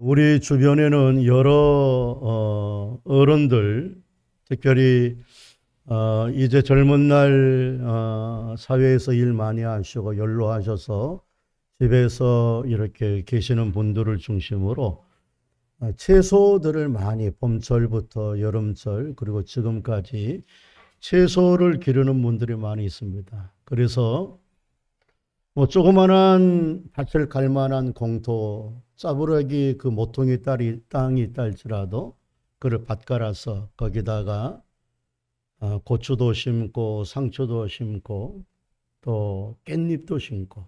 우리 주변에는 여러 어른들, 특별히 이제 젊은 날 사회에서 일 많이 하시고 연로하셔서 집에서 이렇게 계시는 분들을 중심으로 채소들을 많이 봄철부터 여름철 그리고 지금까지 채소를 기르는 분들이 많이 있습니다. 그래서 뭐 조그만한 밭을 갈 만한 공터, 짜부러기 그 모퉁이 땅이 있다 할지라도 그를 밭 갈아서 거기다가 고추도 심고 상추도 심고 또 깻잎도 심고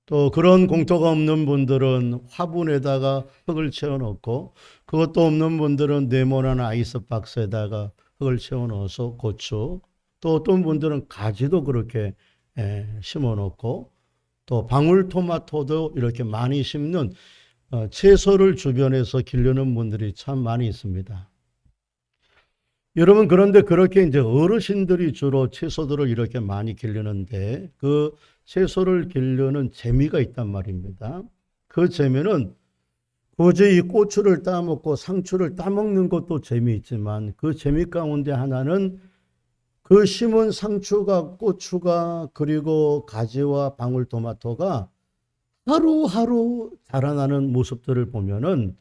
또 그런 공터가 없는 분들은 화분에다가 흙을 채워 넣고 그것도 없는 분들은 네모난 아이스박스에다가 흙을 채워 넣어서 고추 또 어떤 분들은 가지도 그렇게 심어 놓고 또 방울토마토도 이렇게 많이 심는 채소를 주변에서 기르는 분들이 참 많이 있습니다. 여러분, 그런데 그렇게 이제 어르신들이 주로 채소들을 이렇게 많이 기르는데 그 채소를 기르는 재미가 있단 말입니다. 그 재미는 굳이 이 고추를 따먹고 상추를 따먹는 것도 재미있지만 그 재미 가운데 하나는 그 심은 상추가 고추가 그리고 가지와 방울토마토가 하루하루 자라나는 모습들을 보면은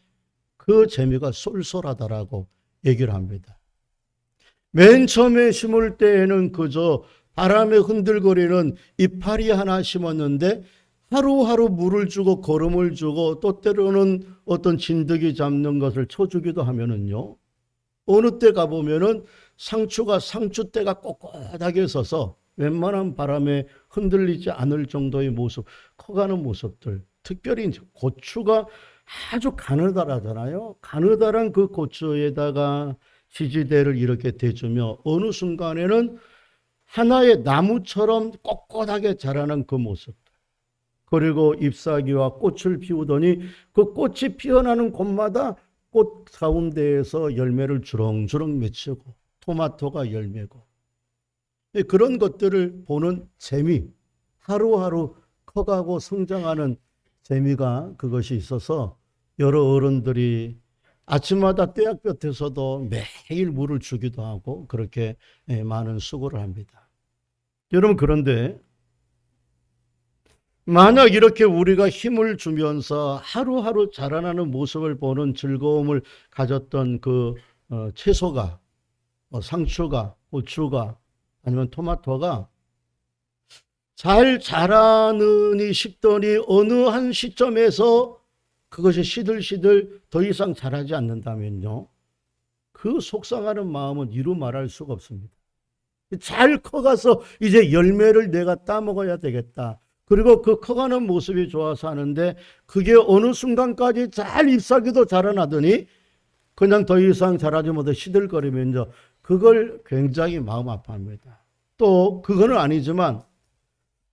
그 재미가 쏠쏠하다라고 얘기를 합니다. 맨 처음에 심을 때에는 그저 바람에 흔들거리는 이파리 하나 심었는데 하루하루 물을 주고 거름을 주고 또 때로는 어떤 진드기 잡는 것을 쳐주기도 하면은요. 어느 때 가보면은 상추가 상추대가 꼿꼿하게 서서 웬만한 바람에 흔들리지 않을 정도의 모습, 커가는 모습들. 특별히 이제 고추가 아주 가느다라잖아요. 가느다란 그 고추에다가 지지대를 이렇게 대주며 어느 순간에는 하나의 나무처럼 꼿꼿하게 자라는 그 모습. 그리고 잎사귀와 꽃을 피우더니 그 꽃이 피어나는 곳마다 꽃 가운데에서 열매를 주렁주렁 맺히고 토마토가 열매고 그런 것들을 보는 재미, 하루하루 커가고 성장하는 재미가 그것이 있어서 여러 어른들이 아침마다 떼약볕에서도 매일 물을 주기도 하고 그렇게 많은 수고를 합니다. 여러분, 그런데 만약 이렇게 우리가 힘을 주면서 하루하루 자라나는 모습을 보는 즐거움을 가졌던 그 채소가 상추가 고추가 아니면 토마토가 잘 자라느니 싶더니 어느 한 시점에서 그것이 시들시들 더 이상 자라지 않는다면요. 그 속상하는 마음은 이루 말할 수가 없습니다. 잘 커가서 이제 열매를 내가 따먹어야 되겠다. 그리고 그 커가는 모습이 좋아서 하는데 그게 어느 순간까지 잘 잎사귀도 자라나더니 그냥 더 이상 자라지 못해 시들거리면서 그걸 굉장히 마음 아파합니다. 또 그거는 아니지만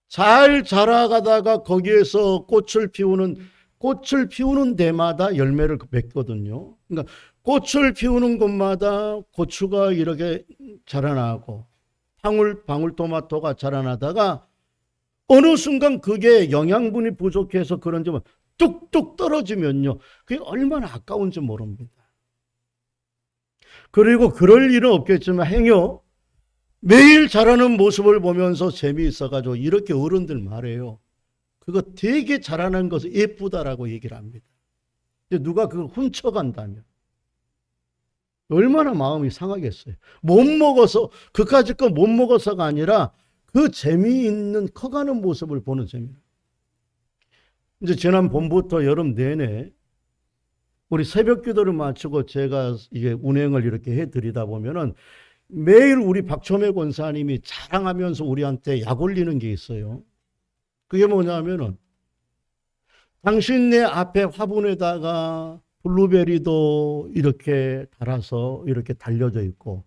잘 자라가다가 거기에서 꽃을 피우는 데마다 열매를 맺거든요. 그러니까 꽃을 피우는 곳마다 고추가 이렇게 자라나고 방울토마토가 자라나다가 어느 순간 그게 영양분이 부족해서 그런지 뚝뚝 떨어지면요. 그게 얼마나 아까운지 모릅니다. 그리고 그럴 일은 없겠지만 행여 매일 자라는 모습을 보면서 재미있어가지고 이렇게 어른들 말해요. 그거 되게 자라는 것은 예쁘다라고 얘기를 합니다. 누가 그걸 훔쳐간다면 얼마나 마음이 상하겠어요. 못 먹어서 그까짓 거 못 먹어서가 아니라 그 재미있는 커가는 모습을 보는 재미. 이제 지난 봄부터 여름 내내 우리 새벽 기도를 마치고 제가 이게 운행을 이렇게 해드리다 보면은 매일 우리 박초매 권사님이 자랑하면서 우리한테 약 올리는 게 있어요. 그게 뭐냐면은 당신네 앞에 화분에다가 블루베리도 이렇게 달아서 이렇게 달려져 있고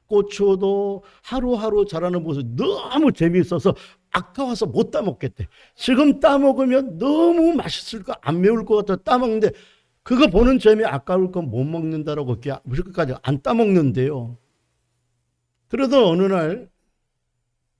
고추도 하루하루 자라는 모습 너무 재미있어서 아까워서 못 따먹겠대. 지금 따먹으면 너무 맛있을 거 안 매울 것 같아 따먹는데 그거 보는 재미 아까울 건 못 먹는다라고 그렇게까지 안 따먹는데요. 그러다 어느 날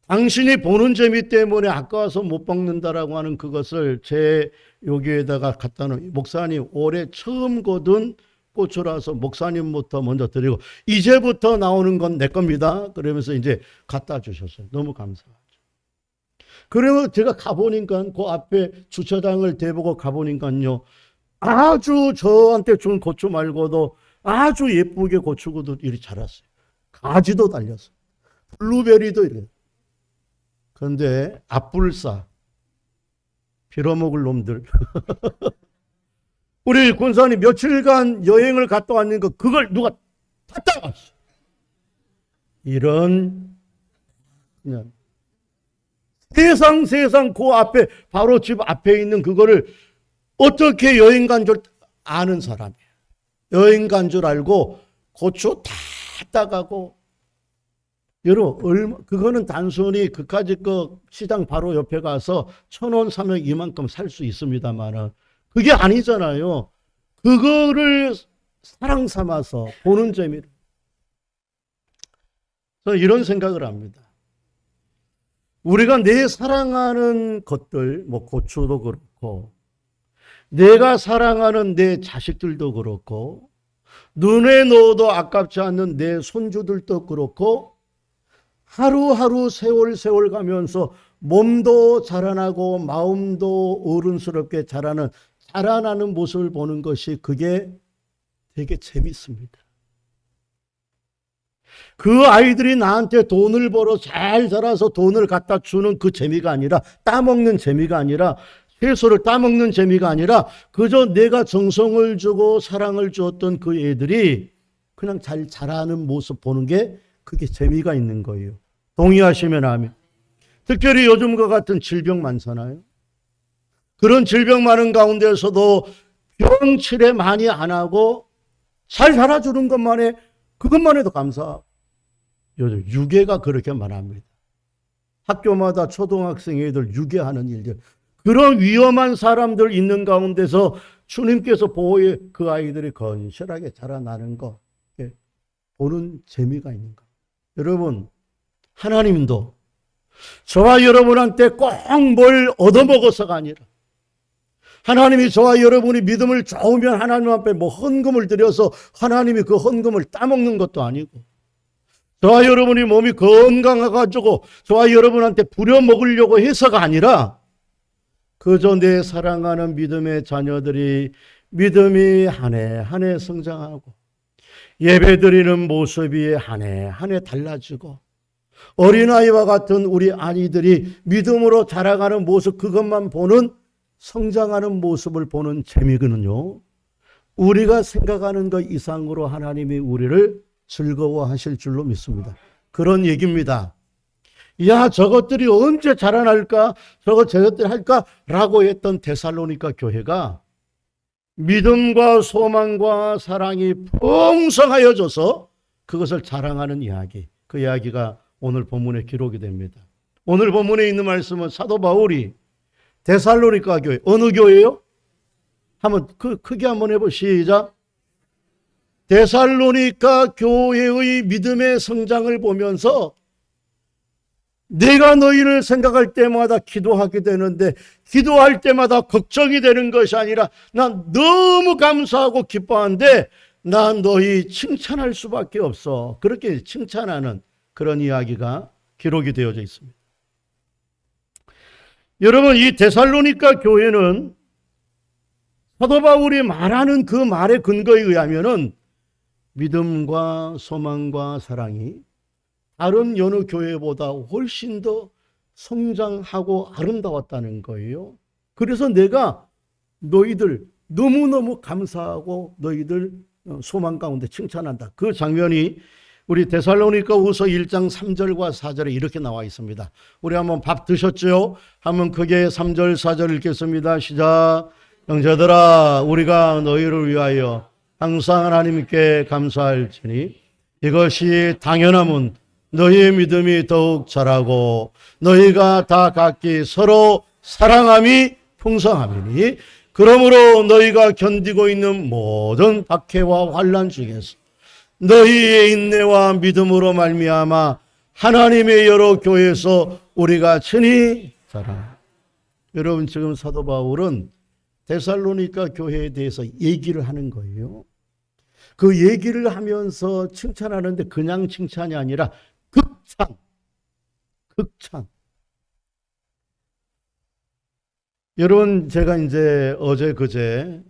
당신이 보는 재미 때문에 아까워서 못 먹는다라고 하는 그것을 제 여기에다가 갖다 놓은 목사님 올해 처음 거둔 고추라서 목사님부터 먼저 드리고 이제부터 나오는 건 내 겁니다. 그러면서 이제 갖다 주셨어요. 너무 감사하죠. 그러면 제가 가보니까 그 앞에 주차장을 대보고 가보니까요. 아주 저한테 준 고추 말고도 아주 예쁘게 고추도 이리 자랐어요. 가지도 달렸어요. 블루베리도 이래요. 그런데 앞불사 빌어먹을 놈들 우리 권사님 며칠간 여행을 갔다 왔는데 그걸 누가 다 따갔어. 이런 그냥 세상 그 앞에 바로 집 앞에 있는 그거를 어떻게 여행 간 줄 아는 사람이에요. 여행 간 줄 알고 고추 다 따가고 여러분 그거는 단순히 그까짓 그 시장 바로 옆에 가서 1,000원 사면 이만큼 살 수 있습니다만은 그게 아니잖아요. 그거를 사랑 삼아서 보는 재미로. 저는 이런 생각을 합니다. 우리가 내 사랑하는 것들, 뭐 고추도 그렇고, 내가 사랑하는 내 자식들도 그렇고, 눈에 넣어도 아깝지 않는 내 손주들도 그렇고, 하루하루 세월 가면서 몸도 자라나고 마음도 어른스럽게 자라나는 모습을 보는 것이 그게 되게 재밌습니다. 그 아이들이 나한테 돈을 벌어 잘 자라서 돈을 갖다 주는 그 재미가 아니라 따먹는 재미가 아니라 채소를 따먹는 재미가 아니라 그저 내가 정성을 주고 사랑을 주었던 그 애들이 그냥 잘 자라는 모습 보는 게 그게 재미가 있는 거예요. 동의하시면 아멘. 특별히 요즘과 같은 질병 많잖아요. 그런 질병 많은 가운데서도 병 치레 많이 안 하고 잘 살아주는 것만에 그것만 해도 감사하고 요즘 유괴가 그렇게 많합니다. 학교마다 초등학생 애들 유괴하는 일들 그런 위험한 사람들 있는 가운데서 주님께서 보호해 그 아이들이 건실하게 자라나는 거 보는 재미가 있는 거. 여러분 하나님도 저와 여러분한테 꼭 뭘 얻어먹어서가 아니라 하나님이 저와 여러분이 믿음을 좋으면 하나님 앞에 뭐 헌금을 드려서 하나님이 그 헌금을 따먹는 것도 아니고 저와 여러분이 몸이 건강해가지고 저와 여러분한테 부려먹으려고 해서가 아니라 그저 내 사랑하는 믿음의 자녀들이 믿음이 한 해 한 해 성장하고 예배드리는 모습이 한 해 한 해 달라지고 어린아이와 같은 우리 아이들이 믿음으로 자라가는 모습 그것만 보는 성장하는 모습을 보는 재미거든요. 우리가 생각하는 것 이상으로 하나님이 우리를 즐거워하실 줄로 믿습니다. 그런 얘기입니다. 야 저것들이 언제 자라날까 저것들이 할까 라고 했던 데살로니가 교회가 믿음과 소망과 사랑이 풍성하여져서 그것을 자랑하는 이야기 그 이야기가 오늘 본문에 기록이 됩니다. 오늘 본문에 있는 말씀은 사도 바울이 데살로니가 교회 어느 교회요? 한번 크게 한번 해보시죠. 시작. 데살로니가 교회의 믿음의 성장을 보면서 내가 너희를 생각할 때마다 기도하게 되는데 기도할 때마다 걱정이 되는 것이 아니라 난 너무 감사하고 기뻐하는데 난 너희 칭찬할 수밖에 없어. 그렇게 칭찬하는 그런 이야기가 기록이 되어져 있습니다. 여러분 이 데살로니가 교회는 사도 바울이 말하는 그 말의 근거에 의하면은 믿음과 소망과 사랑이 다른 여느 교회보다 훨씬 더 성장하고 아름다웠다는 거예요. 그래서 내가 너희들 너무너무 감사하고 너희들 소망 가운데 칭찬한다. 그 장면이 우리 데살로니가후서 1장 3절과 4절에 이렇게 나와 있습니다. 우리 한번 밥 드셨죠? 한번 크게 3절 4절 읽겠습니다. 시작. 형제들아 우리가 너희를 위하여 항상 하나님께 감사할지니 이것이 당연함은 너희의 믿음이 더욱 자라고 너희가 다 각기 서로 사랑함이 풍성함이니 그러므로 너희가 견디고 있는 모든 박해와 환난 중에서 너희의 인내와 믿음으로 말미암아 하나님의 여러 교회에서 우리가 친히 자랑. 여러분 지금 사도 바울은 데살로니가 교회에 대해서 얘기를 하는 거예요. 그 얘기를 하면서 칭찬하는데 그냥 칭찬이 아니라 극찬. 여러분 제가 이제 어제 그제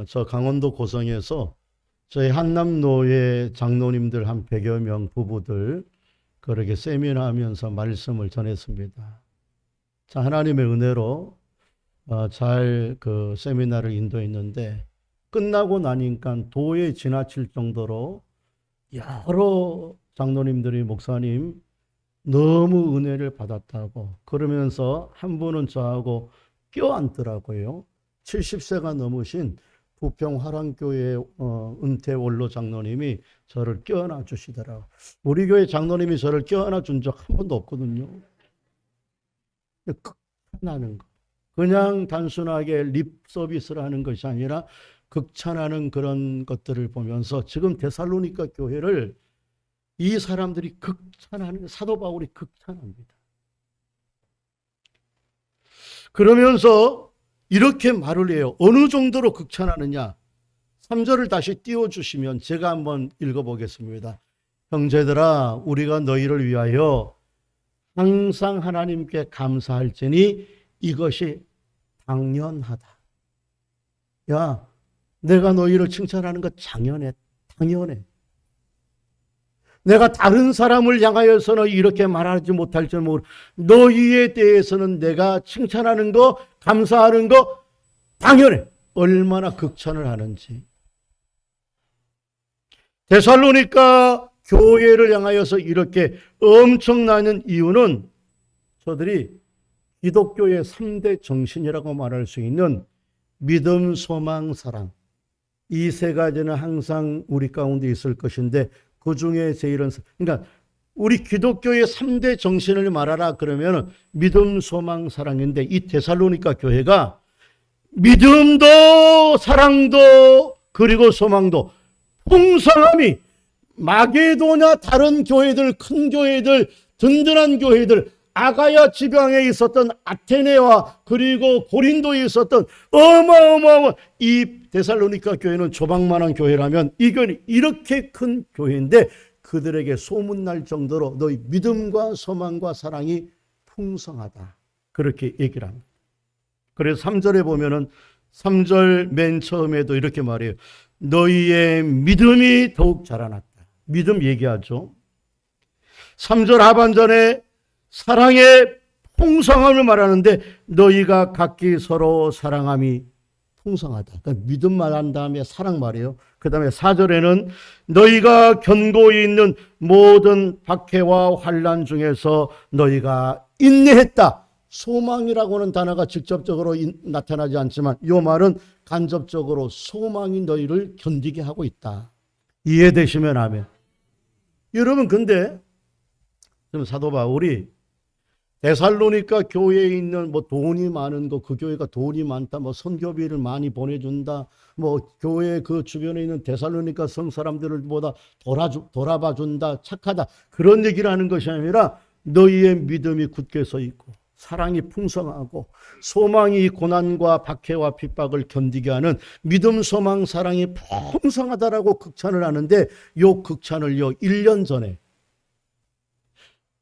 저 강원도 고성에서 저희 한남노예 장로님들 한 100여 명 부부들 그렇게 세미나 하면서 말씀을 전했습니다. 자, 하나님의 은혜로 잘 그 세미나를 인도했는데 끝나고 나니까 도에 지나칠 정도로 여러 장로님들이 목사님 너무 은혜를 받았다고 그러면서 한 분은 저하고 껴안더라고요. 70세가 넘으신 부평 화랑교회 은퇴 원로 장로님이 저를 껴안아 주시더라고요. 우리 교회 장로님이 저를 껴안아 준 적 한 번도 없거든요. 극찬하는 거. 그냥 단순하게 립 서비스를 하는 것이 아니라 극찬하는 그런 것들을 보면서 지금 데살로니가 교회를 이 사람들이 극찬하는, 사도 바울이 극찬합니다. 그러면서 이렇게 말을 해요. 어느 정도로 극찬하느냐? 3절을 다시 띄워주시면 제가 한번 읽어보겠습니다. 형제들아, 우리가 너희를 위하여 항상 하나님께 감사할지니 이것이 당연하다. 야, 내가 너희를 칭찬하는 것 당연해. 내가 다른 사람을 향하여서는 이렇게 말하지 못할 줄 모르. 너희에 대해서는 내가 칭찬하는 거, 감사하는 거 당연해. 얼마나 극찬을 하는지. 데살로니가 교회를 향하여서 이렇게 엄청나는 이유는 저들이 기독교의 3대 정신이라고 말할 수 있는 믿음, 소망, 사랑. 이 세 가지는 항상 우리 가운데 있을 것인데 그 중에 제일은, 그러니까 우리 기독교의 3대 정신을 말하라 그러면 믿음, 소망, 사랑인데 이 데살로니가 교회가 믿음도 사랑도 그리고 소망도 풍성함이 마게도냐 다른 교회들, 큰 교회들, 든든한 교회들, 아가야 지방에 있었던 아테네와 그리고 고린도에 있었던 어마어마한 이 데살로니가 교회는 조망만한 교회라면 이 교회는 이렇게 큰 교회인데 그들에게 소문날 정도로 너희 믿음과 소망과 사랑이 풍성하다. 그렇게 얘기를 합니다. 그래서 3절에 보면은 3절 맨 처음에도 이렇게 말해요. 너희의 믿음이 더욱 자라났다. 믿음 얘기하죠. 3절 하반전에 사랑의 풍성함을 말하는데 너희가 각기 서로 사랑함이 풍성하다. 그러니까 믿음 말한 다음에 사랑 말이에요. 그 다음에 4절에는 너희가 견고히 있는 모든 박해와 환난 중에서 너희가 인내했다. 소망이라고 하는 단어가 직접적으로 나타나지 않지만 이 말은 간접적으로 소망이 너희를 견디게 하고 있다. 이해되시면 아멘. 여러분 근데 지금 사도 바울이 데살로니가 교회에 있는 뭐 돈이 많은 거, 그 교회가 돈이 많다, 뭐 선교비를 많이 보내준다, 뭐 교회 그 주변에 있는 데살로니가 성 사람들보다 돌아봐준다, 착하다, 그런 얘기를 하는 것이 아니라 너희의 믿음이 굳게 서 있고 사랑이 풍성하고 소망이 고난과 박해와 핍박을 견디게 하는 믿음, 소망, 사랑이 풍성하다라고 극찬을 하는데 요 극찬을요 1년 전에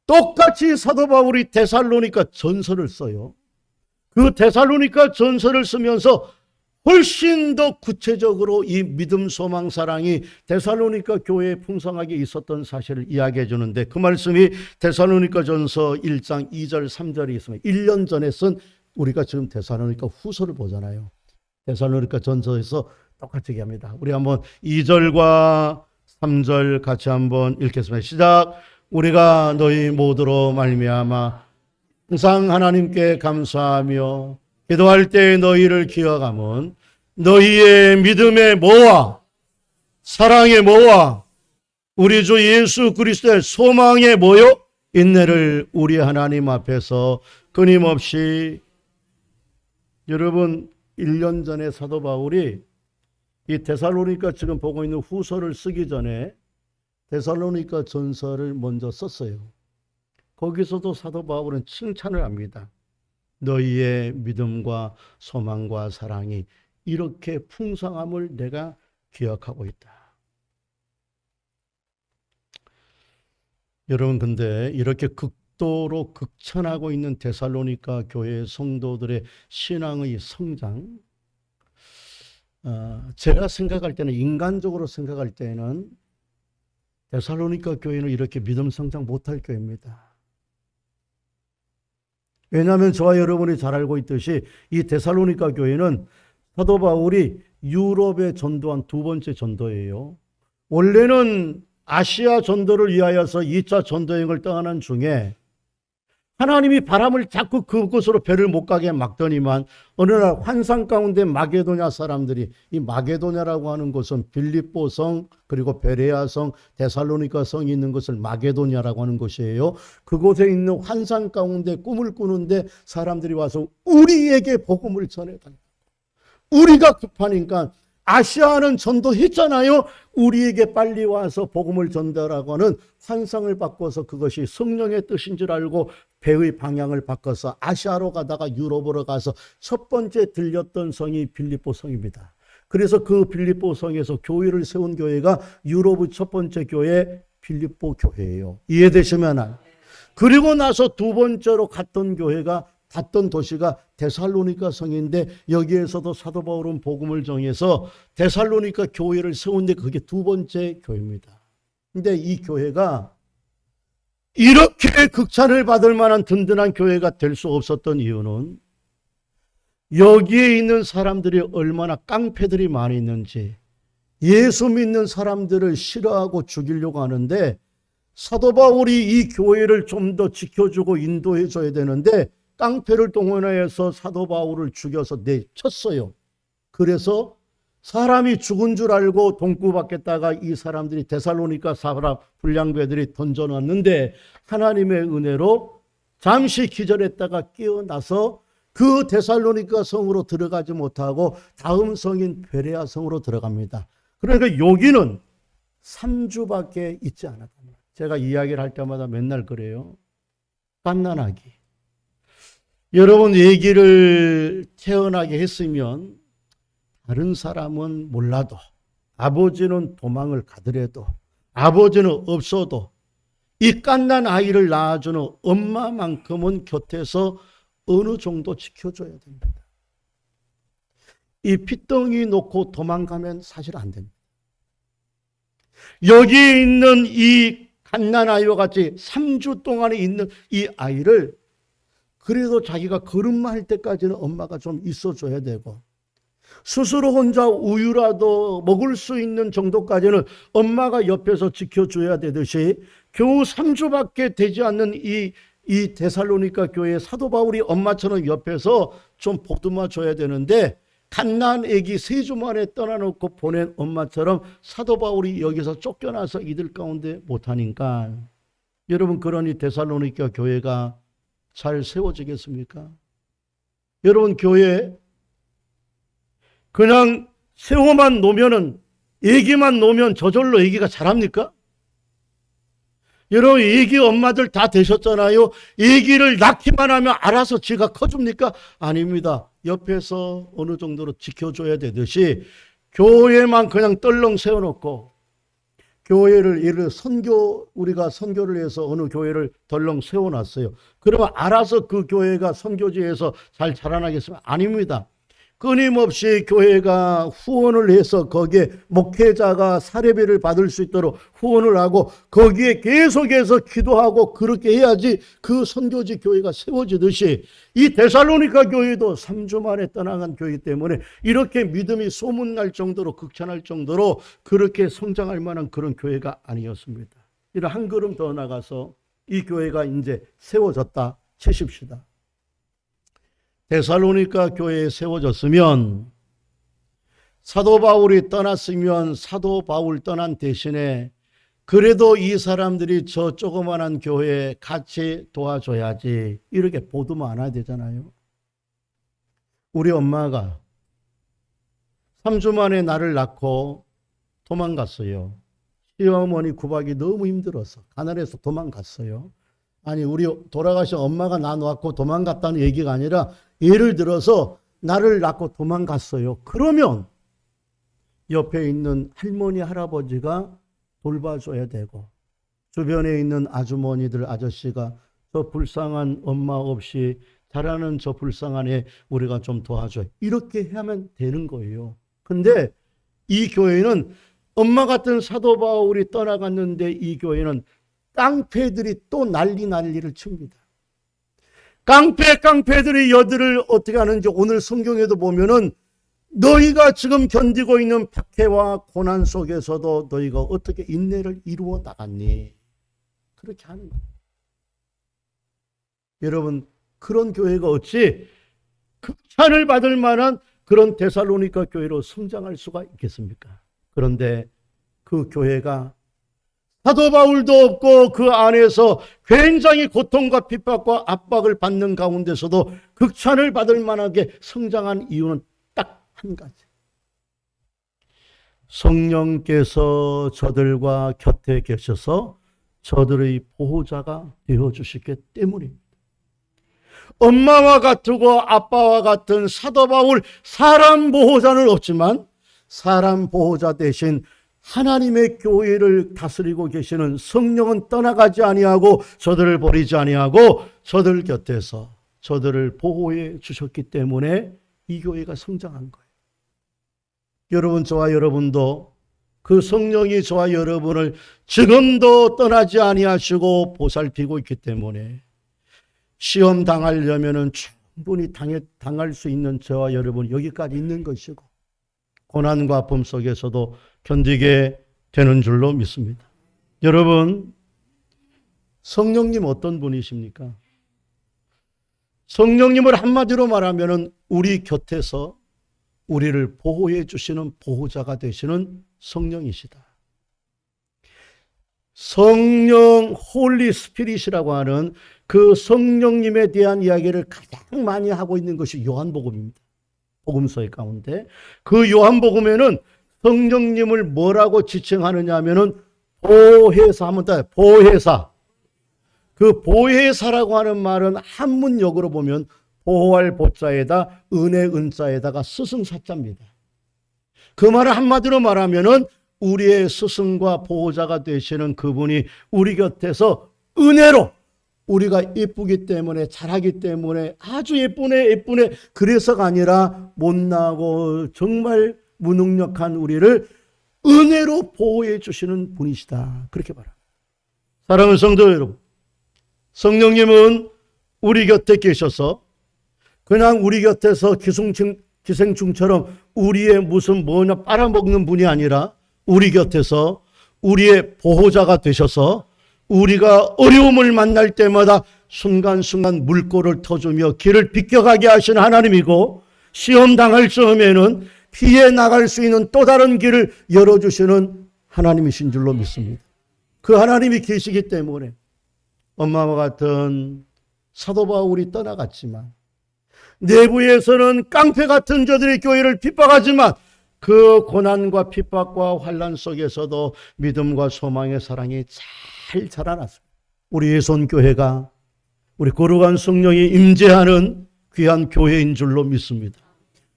똑같이 사도 바울이 데살로니가 전서를 써요. 그 데살로니가 전서를 쓰면서 훨씬 더 구체적으로 이 믿음, 소망, 사랑이 데살로니가 교회에 풍성하게 있었던 사실을 이야기해 주는데 그 말씀이 데살로니가 전서 1장 2절 3절이 있습니다. 1년 전에 쓴 우리가 지금 데살로니가 후서를 보잖아요. 데살로니가 전서에서 똑같이 얘기합니다. 우리 한번 2절과 3절 같이 한번 읽겠습니다. 시작. 우리가 너희 모두로 말미암아 항상 하나님께 감사하며 기도할 때 너희를 기억함은 너희의 믿음의 모와 사랑의 모와 우리 주 예수 그리스도의 소망의 모요 인내를 우리 하나님 앞에서 끊임없이. 여러분 1년 전에 사도 바울이 이 데살로니가 지금 보고 있는 후서를 쓰기 전에 데살로니가 전서를 먼저 썼어요. 거기서도 사도 바울은 칭찬을 합니다. 너희의 믿음과 소망과 사랑이 이렇게 풍성함을 내가 기억하고 있다. 여러분, 근데 이렇게 극도로 극찬하고 있는 데살로니가 교회 성도들의 신앙의 성장, 제가 생각할 때는, 인간적으로 생각할 때는 데살로니가 교회는 이렇게 믿음 성장 못할 교회입니다. 왜냐하면 저와 여러분이 잘 알고 있듯이 이 데살로니가 교회는 사도 바울이 유럽에 전도한 두 번째 전도예요. 원래는 아시아 전도를 위하여서 2차 전도여행을 떠나는 중에 하나님이 바람을 자꾸 그곳으로 배를 못 가게 막더니만 어느 날 환상 가운데 마게도냐 사람들이, 이 마게도냐라고 하는 곳은 빌립보 성, 그리고 베레아 성, 데살로니가 성이 있는 것을 마게도냐라고 하는 곳이에요. 그곳에 있는 환상 가운데 꿈을 꾸는데 사람들이 와서 우리에게 복음을 전해달라. 우리가 급하니까 아시아는 전도했잖아요. 우리에게 빨리 와서 복음을 전달하고 하는 환상을 바꿔서 그것이 성령의 뜻인 줄 알고 배의 방향을 바꿔서 아시아로 가다가 유럽으로 가서 첫 번째 들렸던 성이 빌립보 성입니다. 그래서 그 빌립보 성에서 교회를 세운 교회가 유럽의 첫 번째 교회 빌립보 교회예요. 이해되시면? 그리고 나서 두 번째로 갔던 교회가, 갔던 도시가 데살로니가 성인데 여기에서도 사도 바울은 복음을 정해서 데살로니가 교회를 세운데 그게 두 번째 교회입니다. 근데 이 교회가 이렇게 극찬을 받을 만한 든든한 교회가 될 수 없었던 이유는 여기에 있는 사람들이 얼마나 깡패들이 많이 있는지, 예수 믿는 사람들을 싫어하고 죽이려고 하는데 사도 바울이 이 교회를 좀 더 지켜주고 인도해 줘야 되는데 깡패를 동원해서 사도 바울을 죽여서 내쳤어요. 그래서 사람이 죽은 줄 알고 동구받겠다가 이 사람들이 데살로니가 사람 불량배들이 던져놨는데 하나님의 은혜로 잠시 기절했다가 깨어나서 그 데살로니가 성으로 들어가지 못하고 다음 성인 베레아 성으로 들어갑니다. 그러니까 여기는 3주밖에 있지 않았다. 제가 이야기를 할 때마다 맨날 그래요. 갓난아기. 여러분, 얘기를 태어나게 했으면 다른 사람은 몰라도, 아버지는 도망을 가더라도, 아버지는 없어도 이 갓난 아이를 낳아주는 엄마만큼은 곁에서 어느 정도 지켜줘야 됩니다. 이 핏덩이 놓고 도망가면 사실 안 됩니다. 여기 있는 이 갓난 아이와 같이 3주 동안에 있는 이 아이를 그래도 자기가 걸음마 할 때까지는 엄마가 좀 있어줘야 되고, 스스로 혼자 우유라도 먹을 수 있는 정도까지는 엄마가 옆에서 지켜줘야 되듯이 겨우 3주밖에 되지 않는 이 데살로니가 교회 사도 바울이 엄마처럼 옆에서 좀 보듬어 줘야 되는데 갓난 애기 3주 만에 떠나놓고 보낸 엄마처럼 사도 바울이 여기서 쫓겨나서 이들 가운데 못하니까, 여러분, 그러니 데살로니가 교회가 잘 세워지겠습니까? 여러분, 교회 그냥 세워만 놓으면은, 애기만 놓으면 저절로 애기가 자랍니까? 여러분, 애기 엄마들 다 되셨잖아요. 애기를 낳기만 하면 알아서 지가 커줍니까? 아닙니다. 옆에서 어느 정도로 지켜줘야 되듯이 교회만 그냥 떨렁 세워놓고, 교회를 예를 들어 우리가 선교를 해서 어느 교회를 덜렁 세워놨어요. 그러면 알아서 그 교회가 선교지에서 잘 자라나겠습니까? 아닙니다. 끊임없이 교회가 후원을 해서 거기에 목회자가 사례비를 받을 수 있도록 후원을 하고 거기에 계속해서 기도하고 그렇게 해야지 그 선교지 교회가 세워지듯이 이 데살로니가 교회도 3주 만에 떠나간 교회이기 때문에 이렇게 믿음이 소문날 정도로, 극찬할 정도로 그렇게 성장할 만한 그런 교회가 아니었습니다. 이런 한 걸음 더 나가서 이 교회가 이제 세워졌다 치십시다. 데살로니가 교회에 세워졌으면, 사도 바울이 떠났으면 사도 바울 떠난 대신에 그래도 이 사람들이 저 조그만한 교회에 같이 도와줘야지 이렇게 보듬어 안아야 되잖아요. 우리 엄마가 3주 만에 나를 낳고 도망갔어요. 시어머니 구박이 너무 힘들어서 가난해서 도망갔어요. 아니 우리 돌아가신 엄마가 나 놓고 도망갔다는 얘기가 아니라 예를 들어서 나를 낳고 도망갔어요. 그러면 옆에 있는 할머니 할아버지가 돌봐줘야 되고 주변에 있는 아주머니들 아저씨가 저 불쌍한 엄마 없이 자라는 저 불쌍한 애 우리가 좀 도와줘요. 이렇게 하면 되는 거예요. 근데 이 교회는 엄마 같은 사도 바울이 떠나갔는데 이 교회는 깡패들이 또 난리를 칩니다. 깡패들이 여들을 어떻게 하는지 오늘 성경에도 보면은 너희가 지금 견디고 있는 박해와 고난 속에서도 너희가 어떻게 인내를 이루어 나갔니? 그렇게 하는 거예요. 여러분 그런 교회가 어찌 극찬을 받을 만한 그런 데살로니가 교회로 성장할 수가 있겠습니까? 그런데 그 교회가 사도 바울도 없고 그 안에서 굉장히 고통과 핍박과 압박을 받는 가운데서도 극찬을 받을 만하게 성장한 이유는 딱 한 가지. 성령께서 저들과 곁에 계셔서 저들의 보호자가 되어주시기 때문입니다. 엄마와 같고 아빠와 같은 사도 바울 사람 보호자는 없지만 사람 보호자 대신 하나님의 교회를 다스리고 계시는 성령은 떠나가지 아니하고 저들을 버리지 아니하고 저들 곁에서 저들을 보호해 주셨기 때문에 이 교회가 성장한 거예요. 여러분 저와 여러분도 그 성령이 저와 여러분을 지금도 떠나지 아니하시고 보살피고 있기 때문에 시험 당하려면은 충분히 당할 수 있는 저와 여러분 여기까지 있는 것이고 고난과 아픔 속에서도 견디게 되는 줄로 믿습니다. 여러분 성령님 어떤 분이십니까? 성령님을 한마디로 말하면은 우리 곁에서 우리를 보호해 주시는 보호자가 되시는 성령이시다. 성령 홀리 스피릿이라고 하는 그 성령님에 대한 이야기를 가장 많이 하고 있는 것이 요한복음입니다. 복음서의 가운데 그 요한복음에는 성령님을 뭐라고 지칭하느냐 하면은 보혜사 하면 돼. 보혜사. 그 보혜사라고 하는 말은 한문역으로 보면 보호할 보자에다 은혜 은자에다가 스승사자입니다. 그 말을 한마디로 말하면은 우리의 스승과 보호자가 되시는 그분이 우리 곁에서 은혜로 우리가 예쁘기 때문에 잘하기 때문에 아주 예쁘네 그래서가 아니라 못나고 정말 무능력한 우리를 은혜로 보호해 주시는 분이시다. 그렇게 말합니다. 사랑하는 성도 여러분, 성령님은 우리 곁에 계셔서 그냥 우리 곁에서 기생충처럼 우리의 무슨 뭐냐 빨아먹는 분이 아니라 우리 곁에서 우리의 보호자가 되셔서 우리가 어려움을 만날 때마다 순간순간 물꼬를 터주며 길을 비껴가게 하시는 하나님이고 시험 당할 즈음에는 피해 나갈 수 있는 또 다른 길을 열어주시는 하나님이신 줄로 믿습니다. 그 하나님이 계시기 때문에 엄마와 같은 사도 바울이 떠나갔지만 내부에서는 깡패 같은 저들의 교회를 핍박하지만 그 고난과 핍박과 환난 속에서도 믿음과 소망의 사랑이 잘 자라났습니다. 우리 예손교회가 우리 거룩한 성령이 임재하는 귀한 교회인 줄로 믿습니다.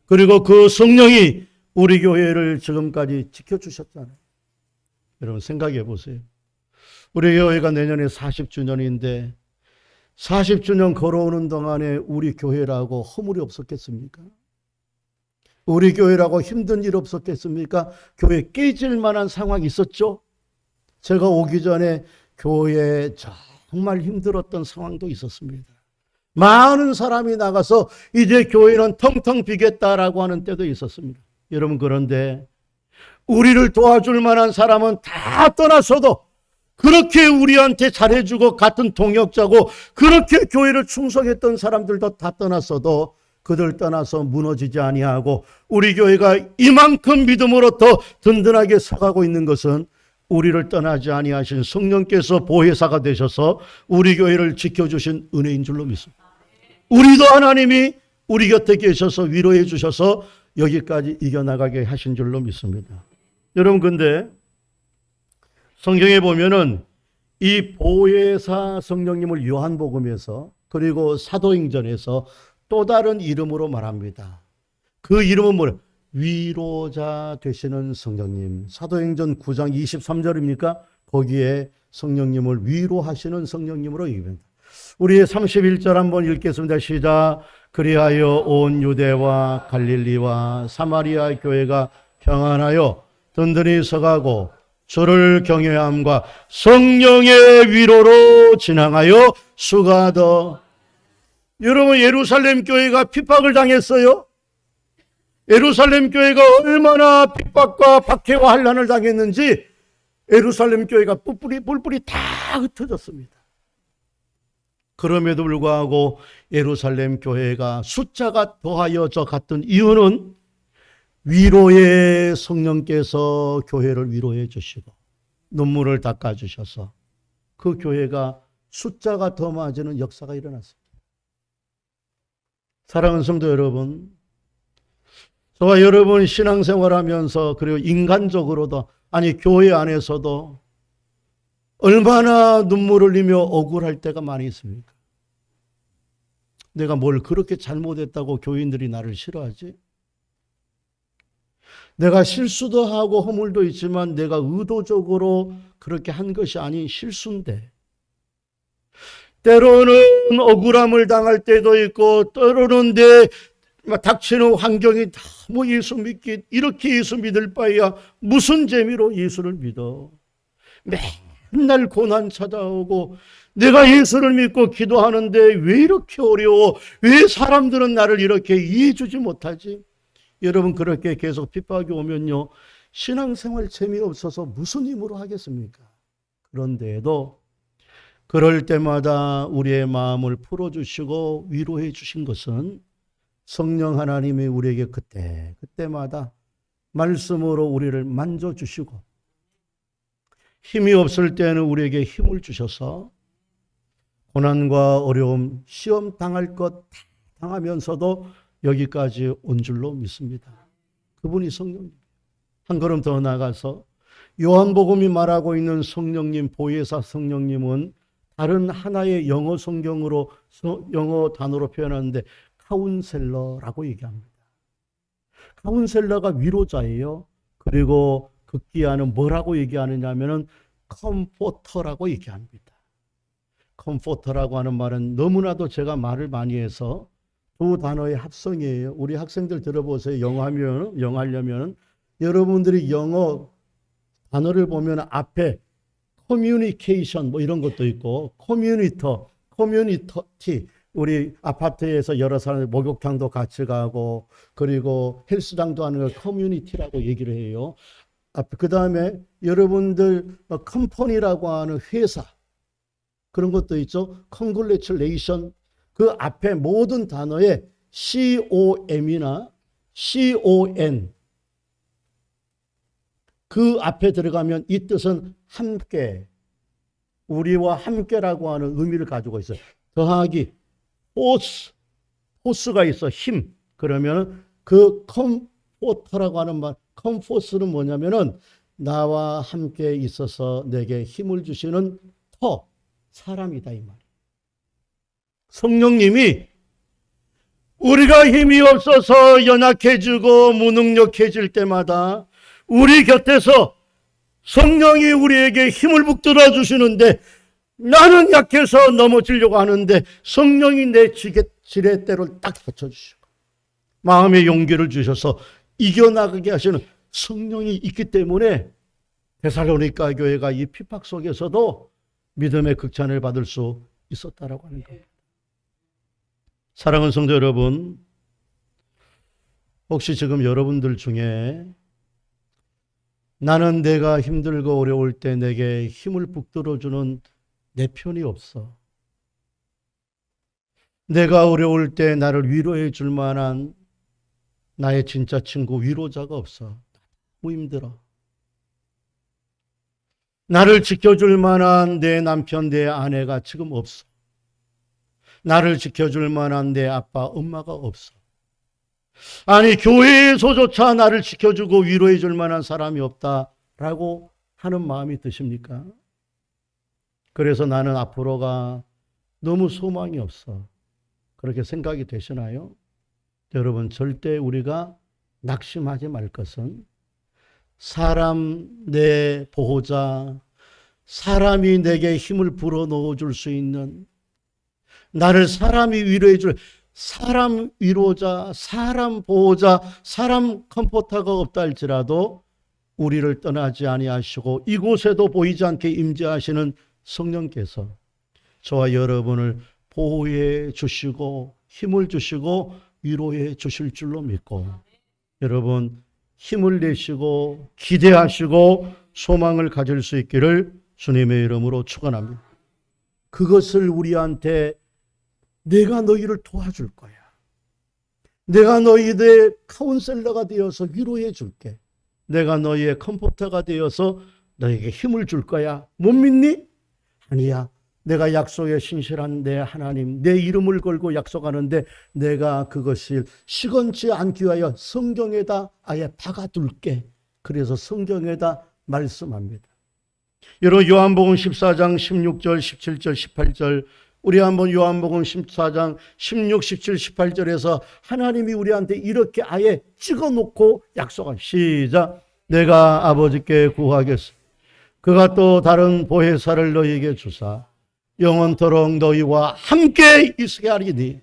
그리고 그 성령이 우리 교회를 지금까지 지켜주셨잖아요. 여러분 생각해 보세요. 우리 교회가 내년에 40주년인데 40주년 걸어오는 동안에 우리 교회라고 허물이 없었겠습니까? 우리 교회라고 힘든 일 없었겠습니까? 교회 깨질 만한 상황이 있었죠? 제가 오기 전에 교회에 정말 힘들었던 상황도 있었습니다. 많은 사람이 나가서 이제 교회는 텅텅 비겠다라고 하는 때도 있었습니다. 여러분 그런데 우리를 도와줄 만한 사람은 다 떠났어도 그렇게 우리한테 잘해주고 같은 동역자고 그렇게 교회를 충성했던 사람들도 다 떠났어도 그들 떠나서 무너지지 아니하고 우리 교회가 이만큼 믿음으로 더 든든하게 서가고 있는 것은 우리를 떠나지 아니하신 성령께서 보혜사가 되셔서 우리 교회를 지켜주신 은혜인 줄로 믿습니다. 우리도 하나님이 우리 곁에 계셔서 위로해 주셔서 여기까지 이겨나가게 하신 줄로 믿습니다. 여러분 근데 성경에 보면은 이 보혜사 성령님을 요한복음에서 그리고 사도행전에서 또 다른 이름으로 말합니다. 그 이름은 뭐예요? 위로자 되시는 성령님. 사도행전 9장 23절입니까? 거기에 성령님을 위로하시는 성령님으로 얘기합니다. 우리 31절 한번 읽겠습니다. 시작. 그리하여 온 유대와 갈릴리와 사마리아 교회가 평안하여 든든히 서가고 주를 경외함과 성령의 위로로 진행하여 수가 더. 여러분, 예루살렘 교회가 핍박을 당했어요. 예루살렘 교회가 얼마나 핍박과 박해와 환난을 당했는지 예루살렘 교회가 뿔뿔이 다 흩어졌습니다. 그럼에도 불구하고 예루살렘 교회가 숫자가 더하여져 갔던 이유는 위로의 성령께서 교회를 위로해 주시고 눈물을 닦아 주셔서 그 교회가 숫자가 더 많아지는 역사가 일어났습니다. 사랑하는 성도 여러분, 저와 여러분 신앙생활하면서 그리고 인간적으로도 아니 교회 안에서도 얼마나 눈물을 흘리며 억울할 때가 많이 있습니까? 내가 뭘 그렇게 잘못했다고 교인들이 나를 싫어하지? 내가 실수도 하고 허물도 있지만 내가 의도적으로 그렇게 한 것이 아닌 실수인데, 때로는 억울함을 당할 때도 있고 때로는 내 닥치는 환경이 너무 예수 믿기 이렇게 예수 믿을 바에야 무슨 재미로 예수를 믿어. 맨날 고난 찾아오고 내가 예수를 믿고 기도하는데 왜 이렇게 어려워? 왜 사람들은 나를 이렇게 이해해 주지 못하지? 여러분, 그렇게 계속 핍박이 오면요, 신앙생활 재미없어서 무슨 힘으로 하겠습니까? 그런데도 그럴 때마다 우리의 마음을 풀어주시고 위로해 주신 것은 성령 하나님이 우리에게 그때마다 말씀으로 우리를 만져주시고 힘이 없을 때는 우리에게 힘을 주셔서 고난과 어려움, 시험 당할 것 당하면서도 여기까지 온 줄로 믿습니다. 그분이 성령님. 한 걸음 더 나가서 요한복음이 말하고 있는 성령님, 보혜사 성령님은 다른 하나의 영어 성경으로 영어 단어로 표현하는데 카운셀러라고 얘기합니다. 카운셀러가 위로자예요. 그리고 극기야는 뭐라고 얘기하느냐면은 컴포터라고 얘기합니다. 컴포터라고 하는 말은 너무나도 제가 말을 많이 해서 두 단어의 합성이에요. 우리 학생들 들어보세요. 영어 하려면 여러분들이 영어 단어를 보면 앞에 커뮤니케이션 뭐 이런 것도 있고 커뮤니티 우리 아파트에서 여러 사람들 목욕탕도 같이 가고 그리고 헬스장도 하는 걸 커뮤니티라고 얘기를 해요. 그 다음에 여러분들 컴퍼니라고 하는 회사 그런 것도 있죠. Congratulation 그 앞에 모든 단어에 COM이나 CON 그 앞에 들어가면 이 뜻은 함께, 우리와 함께라고 하는 의미를 가지고 있어요. 더하기, 포스가 있어, 힘. 그러면 그 컴포터라고 하는 말, 컴포스는 뭐냐면은 나와 함께 있어서 내게 힘을 주시는 사람이다 이 말이에요. 성령님이 우리가 힘이 없어서 연약해지고 무능력해질 때마다 우리 곁에서 성령이 우리에게 힘을 북돋아 주시는데 나는 약해서 넘어지려고 하는데 성령이 내 지렛대를 딱 받쳐주시고 마음의 용기를 주셔서 이겨나가게 하시는 성령이 있기 때문에 데살로니가 교회가 이 핍박 속에서도 믿음의 극찬을 받을 수 있었다라고 하는 겁니다. 사랑하는 성도 여러분, 혹시 지금 여러분들 중에 나는 내가 힘들고 어려울 때 내게 힘을 북돋아주는 내 편이 없어. 내가 어려울 때 나를 위로해 줄 만한 나의 진짜 친구, 위로자가 없어. 너무 힘들어. 나를 지켜줄 만한 내 남편, 내 아내가 지금 없어. 나를 지켜줄 만한 내 아빠, 엄마가 없어. 아니 교회에서조차 나를 지켜주고 위로해 줄 만한 사람이 없다라고 하는 마음이 드십니까? 그래서 나는 앞으로가 너무 소망이 없어. 그렇게 생각이 되시나요? 여러분, 절대 우리가 낙심하지 말 것은 사람, 내 보호자, 사람이 내게 힘을 불어넣어 줄 수 있는, 나를 사람이 위로해 줄 사람 위로자, 사람 보호자, 사람 컴포터가 없다 할지라도 우리를 떠나지 아니하시고 이곳에도 보이지 않게 임재하시는 성령께서 저와 여러분을 보호해 주시고 힘을 주시고 위로해 주실 줄로 믿고, 여러분 힘을 내시고 기대하시고 소망을 가질 수 있기를 주님의 이름으로 축원합니다. 그것을 우리한테 내가 너희를 도와줄 거야. 내가 너희들의 카운셀러가 되어서 위로해 줄게. 내가 너희의 컴포터가 되어서 너에게 힘을 줄 거야. 못 믿니? 아니야. 내가 약속에 신실한 내 하나님, 내 이름을 걸고 약속하는데 내가 그것을 시건치 않기 위하여 성경에다 아예 박아둘게. 그래서 성경에다 말씀합니다. 여러분, 요한복음 14장 16절, 17절, 18절, 우리 한번 요한복음 14장 16, 17, 18절에서 하나님이 우리한테 이렇게 아예 찍어놓고 약속한, 시작. 내가 아버지께 구하겠소. 그가 또 다른 보혜사를 너희에게 주사 영원토록 너희와 함께 있게 하리니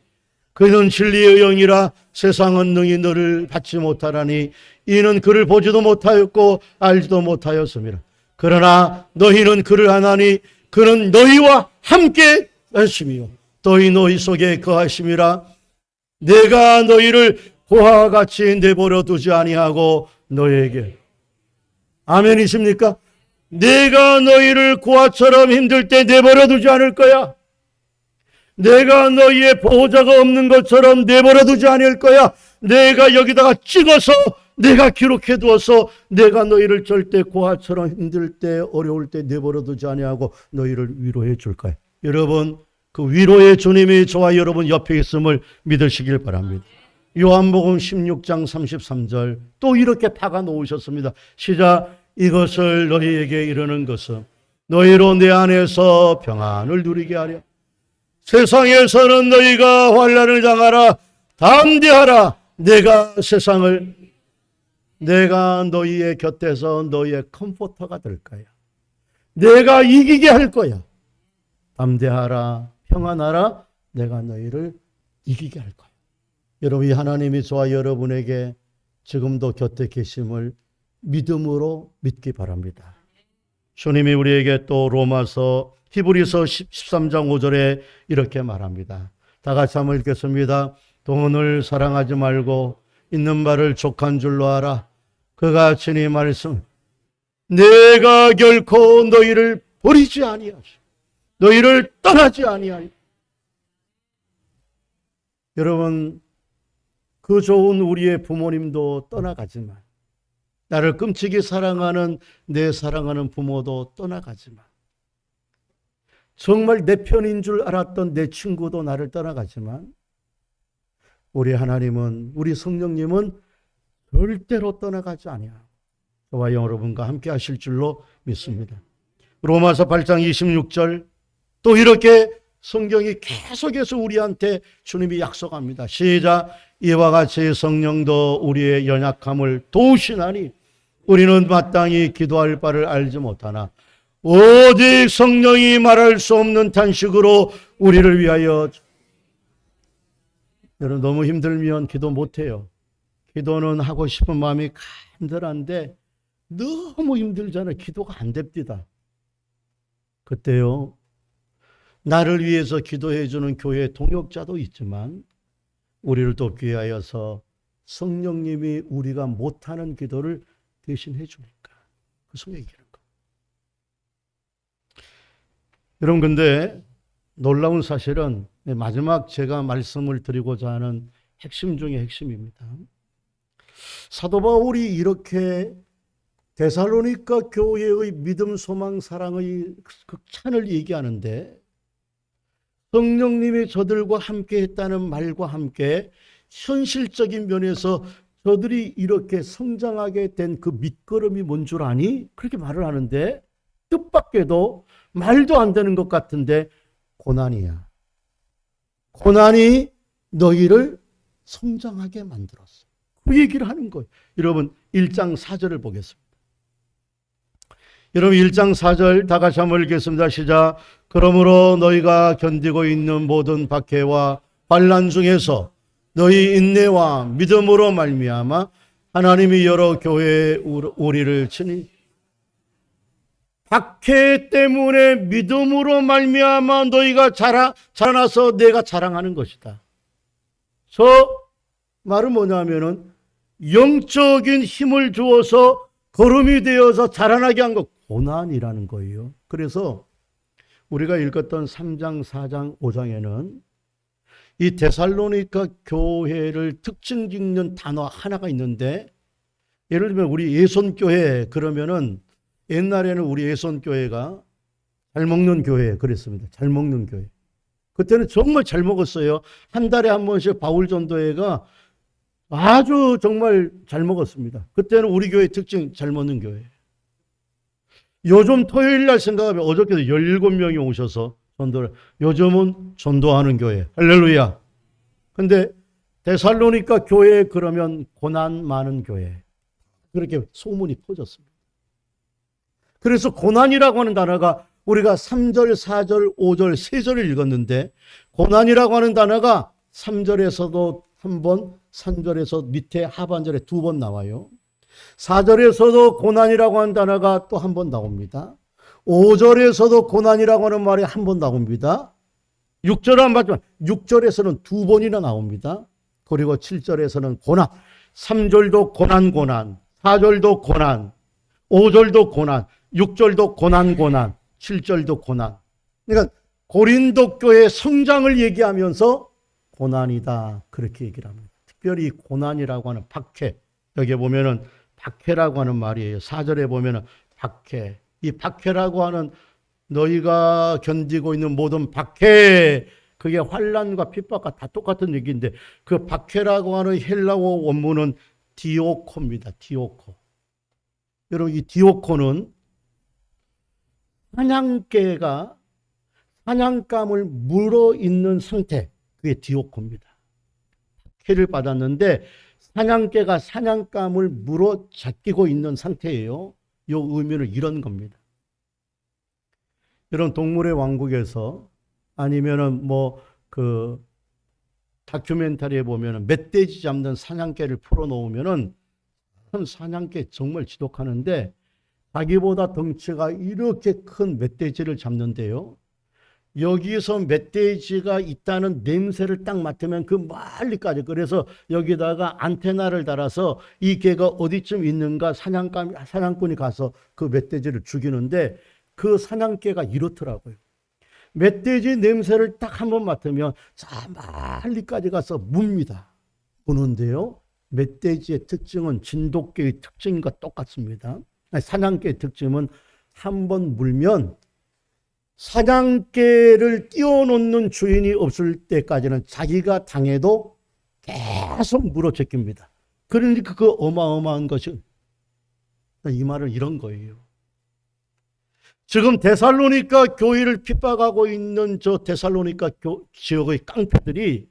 그는 진리의 영이라 세상은 능히 너를 받지 못하라니 이는 그를 보지도 못하였고 알지도 못하였습니다. 그러나 너희는 그를 아나니 그는 너희와 함께 하심이요 너희 속에 거하심이라. 내가 너희를 고아와 같이 내버려 두지 아니하고 너희에게, 아멘이십니까? 내가 너희를 고아처럼 힘들 때 내버려 두지 않을 거야. 내가 너희의 보호자가 없는 것처럼 내버려 두지 않을 거야. 내가 여기다가 찍어서 내가 기록해 두어서 내가 너희를 절대 고아처럼 힘들 때 어려울 때 내버려 두지 아니하고 너희를 위로해 줄 거야. 여러분, 그 위로의 주님이 저와 여러분 옆에 있음을 믿으시길 바랍니다. 요한복음 16장 33절 또 이렇게 박아 놓으셨습니다. 시작. 이것을 너희에게 이르는 것은 너희로 내 안에서 평안을 누리게 하려. 세상에서는 너희가 환난을 당하라. 담대하라. 내가 너희의 곁에서 너희의 컴포터가 될 거야. 내가 이기게 할 거야. 담대하라. 평안하라. 내가 너희를 이기게 할 거야. 여러분, 이 하나님이 저와 여러분에게 지금도 곁에 계심을 믿음으로 믿기 바랍니다. 주님이 우리에게 또 로마서 히브리서 13장 5절에 이렇게 말합니다. 다 같이 한번 읽겠습니다. 돈을 사랑하지 말고 있는 바를 족한 줄로 알아. 그가 친히 말씀, 내가 결코 너희를 버리지 아니하시, 너희를 떠나지 아니하리. 여러분, 그 좋은 우리의 부모님도 떠나가지만, 나를 끔찍이 사랑하는 내 사랑하는 부모도 떠나가지만, 정말 내 편인 줄 알았던 내 친구도 나를 떠나가지만, 우리 하나님은, 우리 성령님은 절대로 떠나가지 아니하고 저와 여러분과 함께 하실 줄로 믿습니다. 로마서 8장 26절 또 이렇게 성경이 계속해서 우리한테 주님이 약속합니다. 시작. 이와 같이 성령도 우리의 연약함을 도우시나니 우리는 마땅히 기도할 바를 알지 못하나 오직 성령이 말할 수 없는 탄식으로 우리를 위하여. 여러분, 너무 힘들면 기도 못해요. 기도는 하고 싶은 마음이 간절한데 너무 힘들잖아요. 기도가 안 됩니다. 그때요, 나를 위해서 기도해 주는 교회 동역자도 있지만 우리를 돕기 위하여서 성령님이 우리가 못하는 기도를 대신해 주니까 그 성령이 기는 거. 여러분, 근데 놀라운 사실은 마지막 제가 말씀을 드리고자 하는 핵심 중에 핵심입니다. 사도 바울이 이렇게 데살로니가 교회의 믿음, 소망, 사랑의 극찬을 얘기하는데 성령님이 저들과 함께 했다는 말과 함께 현실적인 면에서 저들이 이렇게 성장하게 된 그 밑거름이 뭔 줄 아니? 그렇게 말을 하는데 뜻밖에도 말도 안 되는 것 같은데 고난이야. 고난이 너희를 성장하게 만들었어. 그 얘기를 하는 거예요. 여러분 1장 4절을 보겠습니다. 여러분 1장 4절 다 같이 한번 읽겠습니다. 시작. 그러므로 너희가 견디고 있는 모든 박해와 환난 중에서 너희 인내와 믿음으로 말미암아 하나님이 여러 교회에 우리를 친히 박해 때문에 믿음으로 말미암아 너희가 자라나서 내가 자랑하는 것이다. 저 말은 뭐냐면은 영적인 힘을 주어서 걸음이 되어서 자라나게 한 것, 고난이라는 거예요. 그래서 우리가 읽었던 3장, 4장, 5장에는 이 데살로니가 교회를 특징 짓는 단어 하나가 있는데, 예를 들면 우리 예손교회 그러면은 옛날에는 우리 예손교회가 잘 먹는 교회 그랬습니다. 잘 먹는 교회. 그때는 정말 잘 먹었어요. 한 달에 한 번씩 바울전도회가 아주 정말 잘 먹었습니다. 그때는 우리 교회 특징 잘 먹는 교회. 요즘 토요일 날 생각하면 어저께도 17명이 오셔서 전도를, 요즘은 전도하는 교회. 할렐루야. 근데 데살로니가 교회 그러면 고난 많은 교회. 그렇게 소문이 퍼졌습니다. 그래서 고난이라고 하는 단어가 우리가 3절, 4절, 5절, 3절을 읽었는데 고난이라고 하는 단어가 3절에서도 한 번, 3절에서 밑에 하반절에 2번 나와요. 4절에서도 고난이라고 하는 단어가 또 한 번 나옵니다. 5절에서도 고난이라고 하는 말이 한 번 나옵니다. 6절은 맞지만 6절에서는 2번이나 나옵니다. 그리고 7절에서는 고난, 3절도 고난, 4절도 고난, 5절도 고난, 6절도 고난, 7절도 고난. 그러니까 고린도 교회 성장을 얘기하면서 고난이다 그렇게 얘기를 합니다. 특별히 고난이라고 하는 박해, 여기 보면은 박해라고 하는 말이에요. 4절에 보면은 박해, 이 박해라고 하는 너희가 견디고 있는 모든 박해, 그게 환난과 핍박과 다 똑같은 얘기인데 그 박해라고 하는 헬라어 원문은 디오코입니다. 디오코. 여러분 이 디오코는 사냥개가 사냥감을 물어 있는 상태, 그게 디오코입니다. 박해를 받았는데 사냥개가 사냥감을 물어 잡히고 있는 상태예요. 이 의미는 이런 겁니다. 여러분 동물의 왕국에서 아니면은 뭐 그 다큐멘터리에 보면은 멧돼지 잡는 사냥개를 풀어놓으면은 사냥개 정말 지독하는데 자기보다 덩치가 이렇게 큰 멧돼지를 잡는데요. 여기서 met돼지가 있다는 냄새를 딱 맡으면 그 멀리까지, 그래서 여기다가 안테나를 달아서 이 개가 어디쯤 있는가 사냥꾼이 가서 그 멧돼지를 죽이는데 그 사냥개가 이렇더라고요. 멧돼지 냄새를 딱 한 번 맡으면 저 멀리까지 가서 뭅니다. 무는데요. 멧돼지의 특징은 진돗개의 특징과 똑같습니다. 사냥개의 특징은 한 번 물면 사냥개를 띄워놓는 주인이 없을 때까지는 자기가 당해도 계속 물어제낍니다. 그러니까 그 어마어마한 것이, 이 말은 이런 거예요. 지금 데살로니가 교회를 핍박하고 있는 저 데살로니가 지역의 깡패들이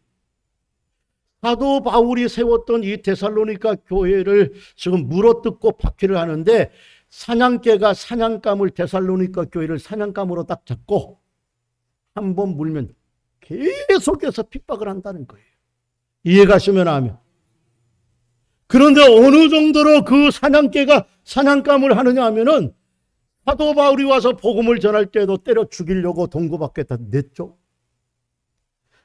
사도 바울이 세웠던 이 데살로니가 교회를 지금 물어뜯고 박해를 하는데 사냥개가 사냥감을 데살로니가 교회를 사냥감으로 딱 잡고 한 번 물면 계속해서 핍박을 한다는 거예요. 이해가시면 하면. 그런데 어느 정도로 그 사냥개가 사냥감을 하느냐 하면은 사도 바울이 와서 복음을 전할 때도 때려 죽이려고 동구받겠다 냈죠.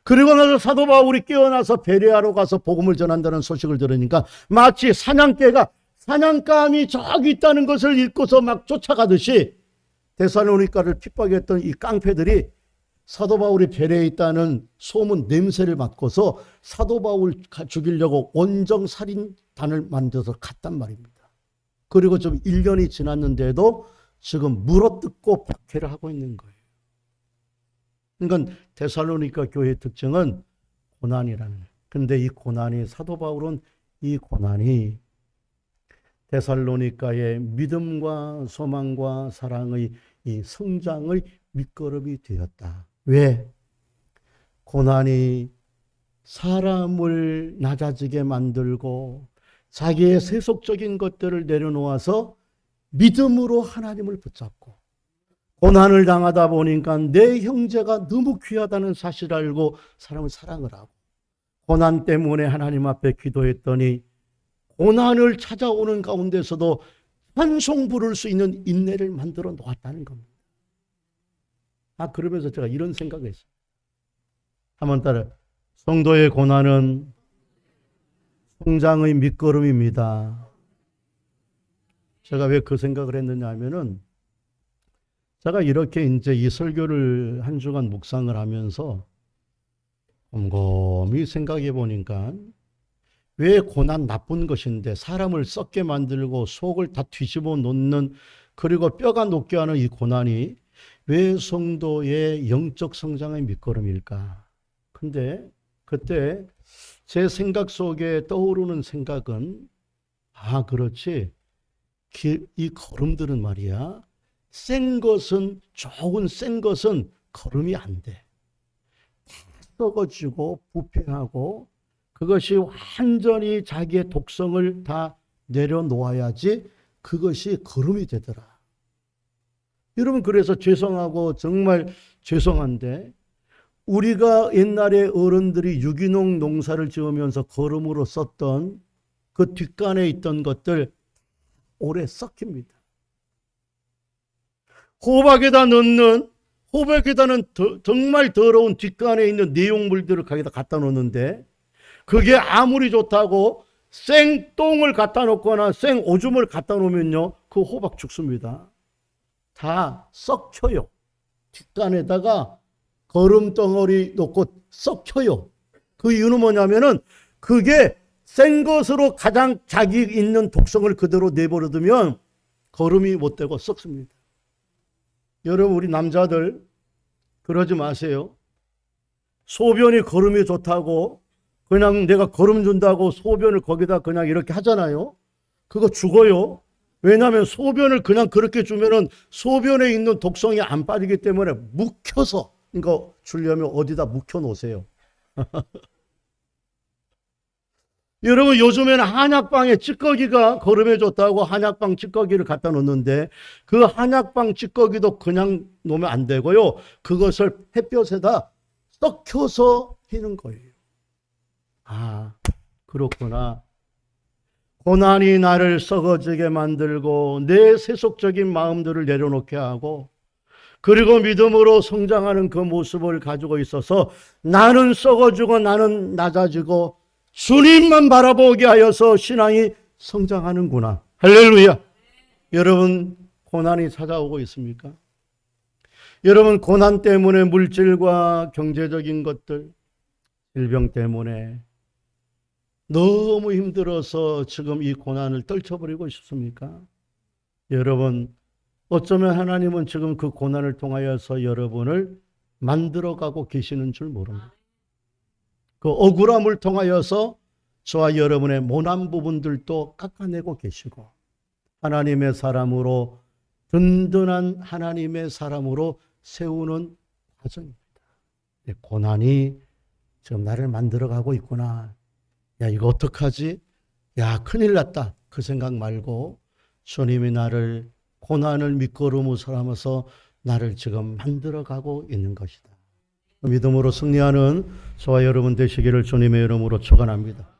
그리고 나서 사도 바울이 깨어나서 베레아로 가서 복음을 전한다는 소식을 들으니까 마치 사냥개가 사냥감이 저기 있다는 것을 읽고서 막 쫓아가듯이 데살로니가를 핍박했던 이 깡패들이 사도 바울이 베레에 있다는 소문 냄새를 맡고서 사도 바울 죽이려고 원정살인단을 만들어서 갔단 말입니다. 그리고 좀 1년이 지났는데도 지금 물어뜯고 박해를 하고 있는 거예요. 그러니까 데살로니가 교회의 특징은 고난이라는 거예요. 그런데 이 고난이, 사도 바울은 이 고난이 데살로니가의 믿음과 소망과 사랑의 이 성장의 밑거름이 되었다. 왜? 고난이 사람을 낮아지게 만들고 자기의 세속적인 것들을 내려놓아서 믿음으로 하나님을 붙잡고, 고난을 당하다 보니까 내 형제가 너무 귀하다는 사실을 알고 사람을 사랑을 하고, 고난 때문에 하나님 앞에 기도했더니 고난을 찾아오는 가운데서도 찬송 부를 수 있는 인내를 만들어 놓았다는 겁니다. 그러면서 제가 이런 생각을 했어요. 한번 따라. 성도의 고난은 성장의 밑거름입니다. 제가 왜 그 생각을 했느냐 하면은, 제가 이렇게 이제 이 설교를 한 주간 묵상을 하면서 곰곰이 생각해 보니까, 왜 고난 나쁜 것인데 사람을 썩게 만들고 속을 다 뒤집어 놓는, 그리고 뼈가 녹게 하는 이 고난이 왜 성도의 영적 성장의 밑거름일까? 근데 그때 제 생각 속에 떠오르는 생각은, 그렇지. 이 걸음들은 말이야, 센 것은, 좋은 센 것은 걸음이 안 돼. 썩어지고 부패하고 그것이 완전히 자기의 독성을 다 내려놓아야지 그것이 걸음이 되더라. 여러분, 그래서 죄송하고 정말 죄송한데, 우리가 옛날에 어른들이 유기농 농사를 지으면서 거름으로 썼던 그 뒷간에 있던 것들 오래 썩힙니다. 호박에다는 정말 더러운 뒷간에 있는 내용물들을 거기다 갖다 놓는데, 그게 아무리 좋다고 생똥을 갖다 놓거나 생오줌을 갖다 놓으면요, 그 호박 죽습니다. 다 썩혀요. 뒷간에다가 거름덩어리 놓고 썩혀요. 그 이유는 뭐냐면은, 그게 센 것으로 가장 자기 있는 독성을 그대로 내버려두면 거름이 못 되고 썩습니다. 여러분, 우리 남자들 그러지 마세요. 소변이 거름이 좋다고 그냥 내가 거름 준다고 소변을 거기다 그냥 이렇게 하잖아요. 그거 죽어요. 왜냐하면 소변을 그냥 그렇게 주면은 소변에 있는 독성이 안 빠지기 때문에 묵혀서 이거 주려면 어디다 묵혀 놓으세요. 여러분, 요즘에는 한약방에 찌꺼기가 거름해 줬다고 한약방 찌꺼기를 갖다 놓는데, 그 한약방 찌꺼기도 그냥 놓으면 안 되고요, 그것을 햇볕에다 썩혀서 피는 거예요. 그렇구나. 고난이 나를 썩어지게 만들고 내 세속적인 마음들을 내려놓게 하고, 그리고 믿음으로 성장하는 그 모습을 가지고 있어서 나는 썩어지고 나는 낮아지고 주님만 바라보게 하여서 신앙이 성장하는구나. 할렐루야. 여러분, 고난이 찾아오고 있습니까? 여러분, 고난 때문에 물질과 경제적인 것들, 질병 때문에 너무 힘들어서 지금 이 고난을 떨쳐버리고 싶습니까? 여러분, 어쩌면 하나님은 지금 그 고난을 통하여서 여러분을 만들어가고 계시는 줄 모릅니다. 그 억울함을 통하여서 저와 여러분의 모난 부분들도 깎아내고 계시고, 하나님의 사람으로, 든든한 하나님의 사람으로 세우는 과정입니다. 고난이 지금 나를 만들어가고 있구나. 야, 이거 어떡하지? 야, 큰일 났다. 그 생각 말고 주님이 나를 고난을 밑거름으로 삼아서 나를 지금 만들어가고 있는 것이다. 믿음으로 승리하는 저와 여러분 되시기를 주님의 이름으로 축원합니다.